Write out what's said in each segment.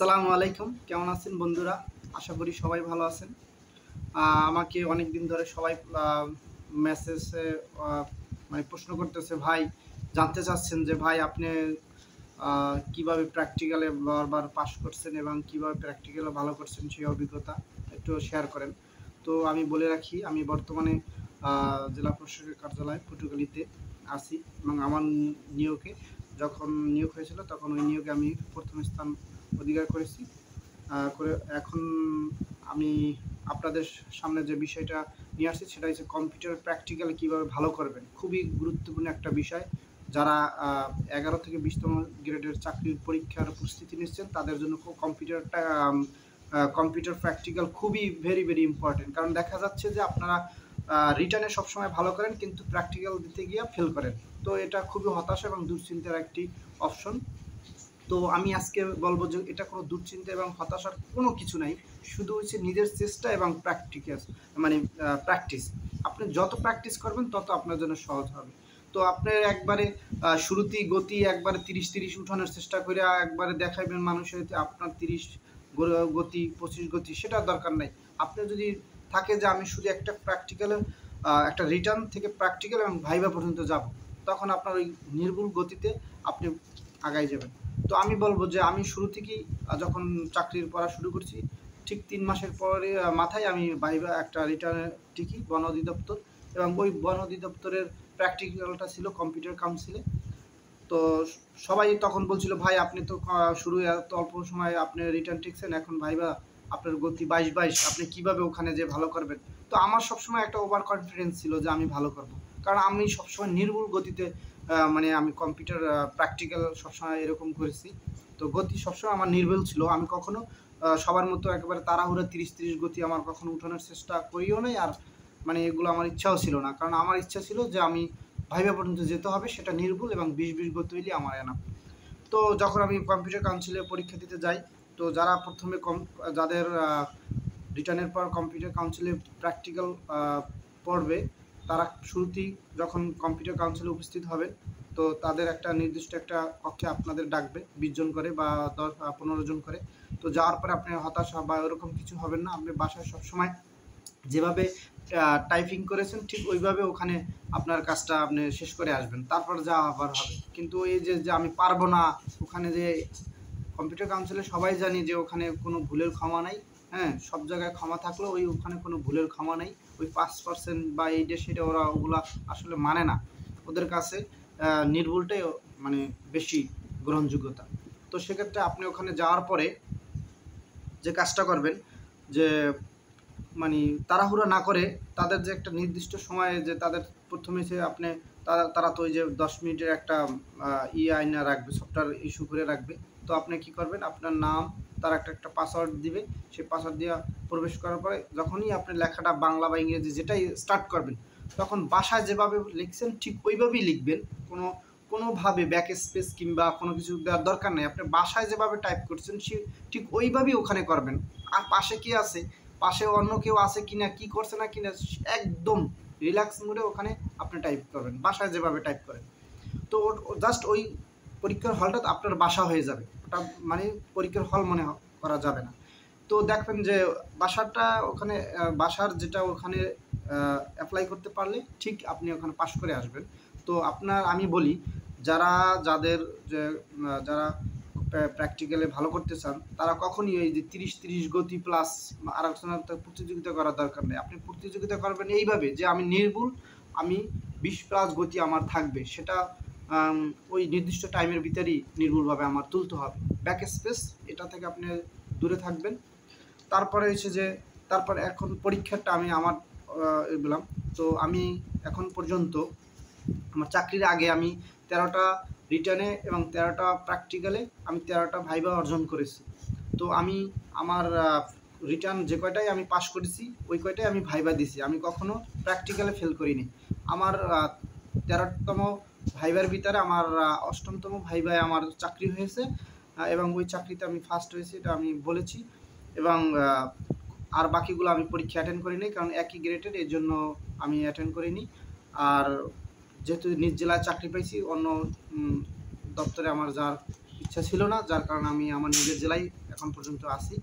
আসসালামু আলাইকুম। কেমন আছেন বন্ধুরা? আশা করি সবাই ভালো আছেন। আমাকে অনেকদিন ধরে সবাই মেসেজে আ মানে প্রশ্ন করতেছে, ভাই জানতে চাচ্ছেন যে ভাই আপনি কিভাবে প্র্যাকটিক্যালে বারবার পাস করছেন এবং কিভাবে প্র্যাকটিক্যালে ভালো করছেন সেই অভিজ্ঞতা একটু শেয়ার করেন। তো আমি বলে রাখি, আমি বর্তমানে জেলা প্রশাসকের কার্যালয় পটুয়াখালীতে আছি এবং আমার নিয়োগে যখন নিয়োগ হয়েছিল তখন ওই নিয়োগে আমি প্রথম স্থান অধিকার করেছি। করে এখন আমি আপনাদের সামনে যে বিষয়টা নিয়ে আসছি সেটা হচ্ছে কম্পিউটার প্র্যাকটিক্যাল কীভাবে ভালো করবেন। খুবই গুরুত্বপূর্ণ একটা বিষয়। যারা 11 থেকে 20তম গ্রেডের চাকরির পরীক্ষার প্রস্তুতি নিচ্ছেন তাদের জন্য কম্পিউটার প্র্যাকটিক্যাল খুবই ভেরি ইম্পর্টেন্ট। কারণ দেখা যাচ্ছে যে আপনারা রিটার্নে সবসময় ভালো করেন কিন্তু প্র্যাকটিক্যাল দিতে গিয়ে ফেল করেন। তো এটা খুবই হতাশা এবং দুশ্চিন্তার একটি অপশন। তো আমি আজকে বলবো যে এটা কোনো দুশ্চিন্তা এবং হতাশার কোনো কিছু নাই, শুধু হচ্ছে নিজের চেষ্টা এবং প্র্যাকটিস। আপনি যত প্র্যাকটিস করবেন তত আপনার জন্য সহজ হবে। তো আপনার একবারে শুরুতেই গতি একবারে 30 উঠানোর চেষ্টা করে একবারে দেখাইবেন মানুষের আপনার 30 গতি 25 গতি, সেটার দরকার নাই। আপনি যদি থাকে যে আমি শুধু একটা প্র্যাকটিক্যালে একটা রিটার্ন থেকে প্র্যাকটিক্যাল এবং ভাইভা পর্যন্ত যাব, তখন আপনার ওই নির্ভুল গতিতে আপনি আগাই যাবেন। তো আমি বলবো যে আমি শুরু থেকেই যখন চাকরির পড়া শুরু করছি ঠিক 3 মাসের পরে মাথায় আমি ভাইভা একটা রিটার্নে টিকি বন অধিদপ্তর, এবং ওই বন অধিদপ্তরের প্র্যাকটিক্যালটা ছিল কম্পিউটার কাউন্সিলে। তো সবাই তখন বলছিল, ভাই আপনি তো শুরু এত অল্প সময় আপনি রিটার্ন টিকছেন, এখন ভাইভা আপনার গতি 22 আপনি কিভাবে ওখানে যে ভালো করবেন। তো আমার সবসময় একটা ওভার কনফিডেন্স ছিল যে আমি ভালো করব, কারণ আমি সবসময় নির্ভুল গতিতে আমি কম্পিউটার প্র্যাকটিক্যাল সবসময় এরকম করেছি। তো গতি সবসময় আমার নির্ভুল ছিল। আমি কখনো সবার মতো একেবারে তাড়াহুড়া 30 গতি আমার কখনো উঠানোর চেষ্টা করিও নাই। আর এগুলো আমার ইচ্ছাও ছিল না, কারণ আমার ইচ্ছা ছিল যে আমি ভাইভা পর্যন্ত যেতে হবে, সেটা নির্ভুল এবং 20 গতি হইলে আমার এনাফ। তো যখন আমি কম্পিউটার কাউন্সিলে পরীক্ষা দিতে যাই, তো যারা প্রথমে যাদের রিটার্নের পর কম্পিউটার কাউন্সিলে প্র্যাকটিক্যাল পড়বে, তারা শুরুতেই যখন কম্পিউটার কাউন্সিলে উপস্থিত হবে, তো তাদের একটা নির্দিষ্ট একটা কক্ষে আপনাদের ডাকবে 20 জন করে বা 15 জন করে। তো যাওয়ার পরে আপনি হতাশা বা ওরকম কিছু হবেন না। আপনি বাসায় সবসময় যেভাবে টাইপিং করেছেন ঠিক ওইভাবে ওখানে আপনার কাজটা আপনি শেষ করে আসবেন, তারপর যা আবার হবে। কিন্তু এই যে আমি পারবো না, ওখানে যে কম্পিউটার কাউন্সিলে সবাই জানি যে ওখানে কোনো ভুলের ক্ষমা নাই। হ্যাঁ, সব জায়গায় ক্ষমা থাকলেও ওখানে কোনো ভুলের ক্ষমা নেই। ওই 5% বা এইটা সেটা ওগুলা আসলে মানে না। ওদের কাছে নির্ভুলটাই বেশি গ্রহণযোগ্যতা। তো সেক্ষেত্রে আপনি ওখানে যাওয়ার পরে যে কাজটা করবেন, যে তাড়াহুড়া না করে তাদের যে একটা নির্দিষ্ট সময়ে যে তাদের প্রথমে যে আপনি তারা তো ওই যে 10 মিনিটের একটা আইনা রাখবে, সফটওয়্যার ইস্যু করে রাখবে। তো আপনি কি করবেন, আপনার নাম, তার একটা পাসওয়ার্ড দিবে। সেই পাসওয়ার্ড দিয়ে প্রবেশ করার পরে যখনই আপনি লেখাটা বাংলা বা ইংরেজি যেটাই স্টার্ট করবেন, তখন বাসায় যেভাবে লিখছেন ঠিক ওইভাবেই লিখবেন। কোনোভাবে ব্যাক স্পেস কিংবা কোনো কিছু দেওয়ার দরকার নেই। আপনি বাসায় যেভাবে টাইপ করছেন ঠিক ওইভাবেই ওখানে করবেন। আর পাশে কে আছে, পাশে অন্য কেউ আছে কিনা, কি করছে না কিনা, একদম রিল্যাক্স মুডে ওখানে আপনি টাইপ করবেন, বাসায় যেভাবে টাইপ করেন। তো জাস্ট ওই পরীক্ষার হলটা আপনার বাসা হয়ে যাবে। ওটা পরীক্ষার হল মনে করা যাবে না। তো দেখবেন যে বাসাটা ওখানে বাসার যেটা ওখানে অ্যাপ্লাই করতে পারলে ঠিক আপনি ওখানে পাশ করে আসবেন। তো আমি বলি, যারা প্র্যাকটিক্যালে ভালো করতে চান তারা কখনই এই যে 30 গতি প্লাস আরেকজনের প্রতিযোগিতা করার দরকার নেই। আপনি প্রতিযোগিতা করবেন এইভাবে যে আমি নির্ভুল, আমি 20+ গতি আমার থাকবে, সেটা ওই নির্দিষ্ট টাইমের ভিতরেই নির্ভুলভাবে আমার তুলতে হবে। ব্যাক স্পেস এটা থেকে আপনি দূরে থাকবেন। তারপরে এখন পরীক্ষাটা আমি আমার বললাম। তো আমি এখন পর্যন্ত আমার চাকরির আগে আমি 13টা রিটার্নে এবং 13টা প্র্যাকটিক্যালে আমি 13টা ভাইভা অর্জন করেছি। তো আমি আমার রিটার্ন যে কয়টাই আমি পাস করেছি ওই কয়টাই আমি ভাইভা দিছি। আমি কখনো প্র্যাকটিক্যালে ফেল করিনি। আমার 13তম ভাইভার ভিতরে আমার 8মতম ভাইভায় আমার চাকরি হয়েছে, এবং ওই চাকরিতে আমি ফার্স্ট হয়েছি, এটা আমি বলেছি। এবং আর বাকিগুলো আমি পরীক্ষা অ্যাটেন্ড করিনি, কারণ একই গ্রেডের, এর জন্য আমি অ্যাটেন্ড করিনি। আর যেহেতু নিজ জেলায় চাকরি পাইছি, অন্য দপ্তরে আমার যাওয়ার ইচ্ছা ছিল না, যার কারণে আমি আমার নিজের জেলায় এখন পর্যন্ত আসি।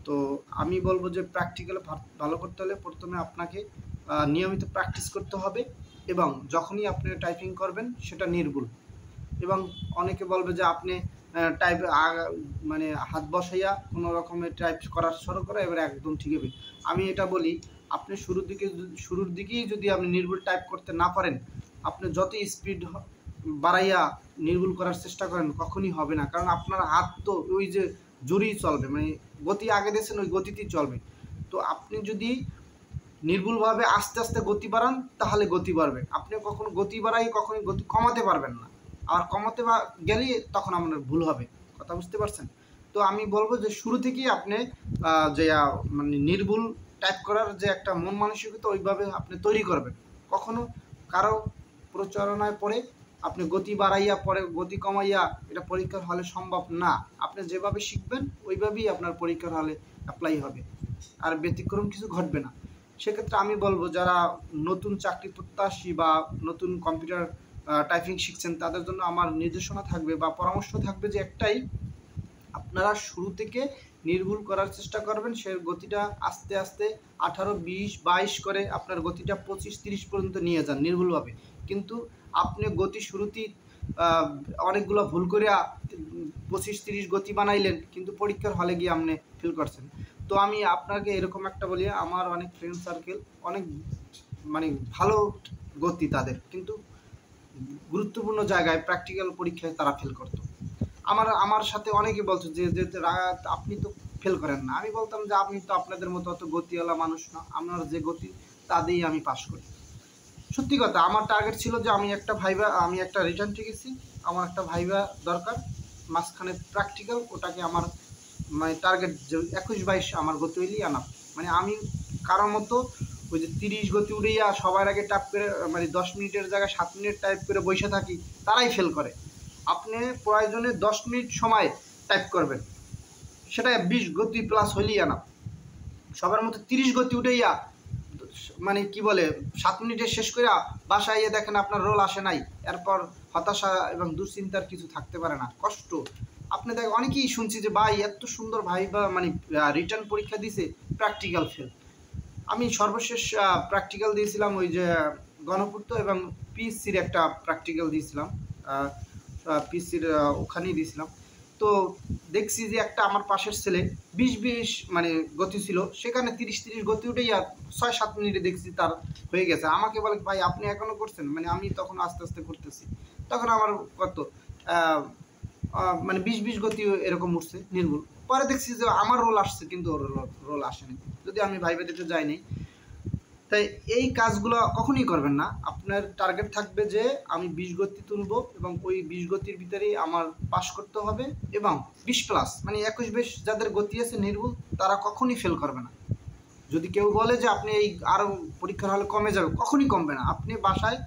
তো আমি বলবো যে প্র্যাকটিক্যালে ভালো করতে হলে প্রথমে আপনাকে নিয়মিত প্র্যাকটিস করতে হবে, এবং যখনই আপনি টাইপিং করবেন সেটা নির্ভুল। এবং অনেকে বলবে যে আপনি টাইপ মানে হাত বসাইয়া কোনো রকমের টাইপ করা শুরু করে এবার একদম ঠিক হবে। আমি এটা বলি, আপনি শুরুর দিকেই যদি আপনি নির্ভুল টাইপ করতে না পারেন, আপনি যত স্পিড বাড়াইয়া নির্ভুল করার চেষ্টা করেন কখনই হবে না, কারণ আপনার হাত তো ওই যে জোরেই চলবে, মানে গতি আগে দিয়েছেন ওই গতিতেই চলবে। তো আপনি যদি নির্ভুলভাবে আস্তে আস্তে গতি বাড়ান তাহলে গতি বাড়বে। আপনি কখনো গতি বাড়াই কখনোই গতি কমাতে পারবেন না, আর কমাতে গেলে তখন আপনার ভুল হবে। কথা বুঝতে পারছেন? তো আমি বলবো যে শুরু থেকেই আপনি যে মানে নির্ভুল টাইপ করার যে একটা মন মানসিকতা ওইভাবে আপনি তৈরি করবেন। কখনো কারো প্রচারণায় পড়ে আপনি গতি বাড়াইয়া পরে গতি কমাইয়া এটা পরীক্ষার হলে সম্ভব না। আপনি যেভাবে শিখবেন ওইভাবেই আপনার পরীক্ষার হলে অ্যাপ্লাই হবে, আর ব্যতিক্রম কিছু ঘটবে না। সেক্ষেত্রে আমি বলবো যারা নতুন চাকরি প্রত্যাশী বা নতুন কম্পিউটার টাইপিং শিখছেন তাদের জন্য আমার নির্দেশনা থাকবে বা পরামর্শ থাকবে যে একটাই, আপনারা শুরু থেকে নির্ভুল করার চেষ্টা করবেন। সে গতিটা আস্তে আস্তে 18, 20, 22 করে আপনার গতিটা 25, 30 পর্যন্ত নিয়ে যান নির্ভুলভাবে। কিন্তু আপনি গতি শুরুতেই অনেকগুলো ভুল করে 25, 30 গতি বানাইলেন, কিন্তু পরীক্ষার হলে গিয়ে আপনি ফেল করছেন। তো আমি আপনাকে এরকম একটা বলি, আমার অনেক ফ্রেন্ড সার্কেল অনেক মানে ভালো গতি তাদের, কিন্তু গুরুত্বপূর্ণ জায়গায় প্র্যাকটিক্যাল পরীক্ষায় তারা ফেল করতো। আমার সাথে অনেকে বলতো যে আপনি তো ফেল করেন না। আমি বলতাম যে আপনি তো আপনাদের মতো অত গতিওয়ালা মানুষ না, আমার যে গতি তা দিয়েই আমি পাশ করি। সত্যি কথা, আমার টার্গেট ছিল যে আমি একটা রিটার্ন টিকেছি, আমার একটা ভাইবা দরকার, মাঝখানে প্র্যাকটিক্যাল, ওটাকে আমার মানে টার্গেট যে 21-22 আমার গতি হইলেই আনা। মানে আমি কারোর মতো ওই যে 30 গতি উড়িয়া সবার আগে টাইপ করে মানে 10 মিনিটের জায়গায় 7 মিনিট টাইপ করে বসে থাকি, তারাই ফেল করে। আপনি প্রয়োজনে 10 মিনিট সময় টাইপ করবেন, সেটা 20 গতি প্লাস হইলেই আনা। সবার মতো 30 গতি উঠাইয়া মানে কি বলে 7 মিনিটে শেষ করে বাসায় এসে দেখেন আপনার রোল আসে নাই, এরপর হতাশা এবং দুশ্চিন্তার কিছু থাকতে পারে না, কষ্ট। আপনি দেখেন অনেকেই শুনছি যে ভাই এত সুন্দর ভাই বা মানে রিটার্ন পরীক্ষা দিয়েছে, প্র্যাকটিক্যাল ফেল। আমি সর্বশেষ প্র্যাকটিক্যাল দিয়েছিলাম ওই যে গণপূর্ত এবং পিএসসির একটা প্র্যাকটিক্যাল দিয়েছিলাম, পিএসসির ওখানেই দিয়েছিলাম। তো দেখছি যে একটা আমার পাশের ছেলে 20-20 মানে গতি ছিল, সেখানে 30-30 গতি উঠেই আর 6-7 মিনিটে দেখছি তার হয়ে গেছে। আমাকে বলে ভাই আপনি এখনও করছেন? মানে আমি তখন আস্তে আস্তে করতেছি, তখন আমার কত মানে 20-20 গতি এরকম উঠছে নির্ভুল। পরে দেখছি যে আমার রোল আসছে কিন্তু ওর রোল আসেনি, যদি আমি ভাইবা দিতে যাইনি। তাই এই কাজগুলো কখনই করবেন না। আপনার টার্গেট থাকবে যে আমি 20 গতি তুলব এবং ওই 20 গতির ভিতরেই আমার পাস করতে হবে, এবং 20 প্লাস মানে 21-22 যাদের গতি আছে নির্ভুল, তারা কখনই ফেল করবে না। যদি কেউ বলে যে আপনি এই আরও পরীক্ষার হলে কমে যাবে, কখনই কমবে না। আপনি বাসায়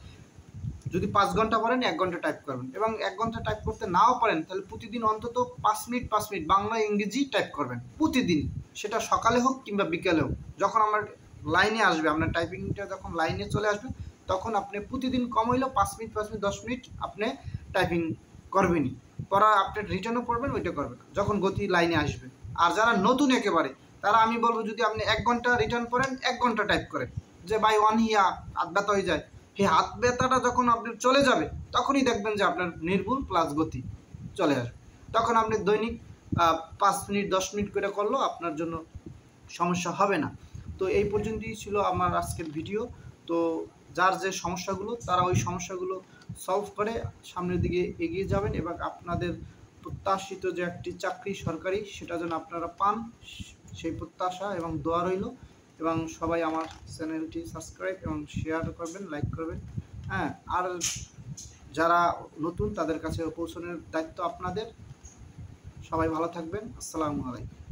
যদি 5 ঘন্টা পড়েন 1 ঘন্টা টাইপ করবেন, এবং 1 ঘন্টা টাইপ করতে নাও পারেন তাহলে প্রতিদিন অন্তত 5 মিনিট বাংলা ইংরেজি টাইপ করবেন প্রতিদিন, সেটা সকালে হোক কিংবা বিকেলে হোক। যখন আমার লাইনে আসবে, আপনার টাইপিংটা যখন লাইনে চলে আসবে, তখন আপনি প্রতিদিন কম হইলেও 5 মিনিট 10 মিনিট আপনি টাইপিং করবেনই। পড়া আপনি রিটার্নও পড়বেন, ওইটা করবেন যখন গতি লাইনে আসবে। আর যারা নতুন একেবারে, তারা আমি বলবো যদি আপনি 1 ঘন্টা রিটার্ন পড়েন 1 ঘন্টা টাইপ করেন, যে বাই ওয়ান হিয়া হাত ব্যথা হয়ে যায়, সেই হাত ব্যথাটা যখন আপনার চলে যাবে তখনই দেখবেন যে আপনার নির্ভুল প্লাস গতি চলে আসবে। তখন আপনি দৈনিক 5 মিনিট 10 মিনিট করে করলেও আপনার জন্য সমস্যা হবে না। তো এই পর্যন্তই ছিল আমার আজকের ভিডিও। তো যার যে সমস্যাগুলো, তারা ওই সমস্যাগুলো সলভ করে সামনের দিকে এগিয়ে যাবেন, এবং আপনাদের প্রত্যাশিত যে একটি চাকরি সরকারি, সেটা যেন আপনারা পান, সেই প্রত্যাশা এবং দোয়া রইল। এবং সবাই আমার চ্যানেলটি সাবস্ক্রাইব এবং শেয়ার করবেন, লাইক করবেন। হ্যাঁ, আর যারা নতুন তাদের কাছে পৌঁছানোর দায়িত্ব আপনাদের। সবাই ভালো থাকবেন। আসসালামু আলাইকুম।